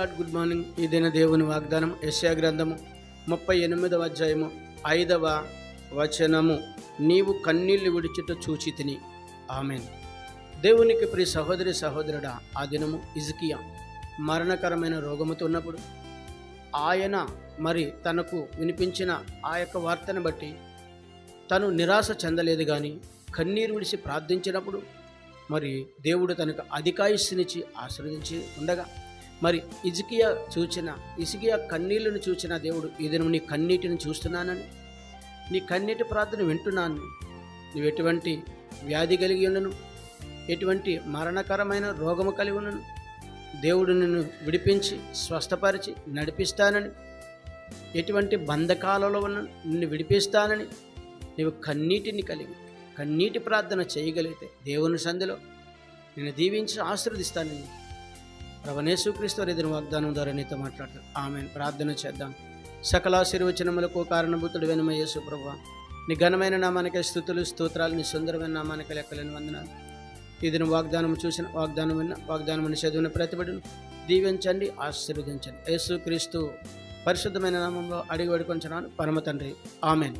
Lord. Good morning. ఈ దిన దేవుని వాగ్దానం యెషయా గ్రంథము 38వ అధ్యాయము 5వ వచనము. నీవు కన్నీళ్లు విడిచుట చూచితిని. ఆమేన్. దేవునికి ప్రియ సహోదరి సహోదరుడా, ఆ దినము హిజ్కియా మరణకరమైన రోగముతో ఉన్నప్పుడు ఆయన తనకు వినిపించిన ఆ యొక్క వార్తను బట్టి తను నిరాశ చెందలేదు, కానీ కన్నీరు విడిచి ప్రార్థించినప్పుడు దేవుడు తనకు అధికాయుస్సునిచ్చి ఆశీర్వదించి ఉండగా హిజ్కియా కన్నీళ్లను చూచిన దేవుడు, ఈ దినం నీ కన్నీటిని చూస్తున్నానని, నీ కన్నీటి ప్రార్థన వింటున్నాను. నువ్వు ఎటువంటి వ్యాధి కలిగి ఉన్నను, ఎటువంటి మరణకరమైన రోగము కలిగి ఉన్నను, దేవుడు నిన్ను విడిపించి స్వస్థపరిచి నడిపిస్తానని, ఎటువంటి బంధకాలలో ఉన్న నిన్ను విడిపిస్తానని నీవు కన్నీటిని కలిగి కన్నీటి ప్రార్థన చేయగలిగితే దేవుని సంధిలో నిన్ను దీవించి ఆశీర్వదిస్తానని ప్రభుయేసుక్రీస్తు వారి వాగ్దానం ద్వారా నీతో మాట్లాడతాను. ఆమేన్. ప్రార్థన చేద్దాం. సకలాశీర్వచనములకు కారణభూతుడైన యేసు ప్రభువా, నీ ఘనమైన నామానికి స్తుతులు స్తోత్రాలు, నీ సుందరమైన నామానికి లెక్కలేని వందనాలు. ఈ దిన వాగ్దానం చూసిన వాగ్దానం చదివిన ప్రతిబడిను దీవించండి, ఆశీర్వదించండి. యేసుక్రీస్తు పరిశుద్ధమైన నామంలో అడిగి వేడుకొంచున్నాను పరమ తండ్రి. ఆమేన్.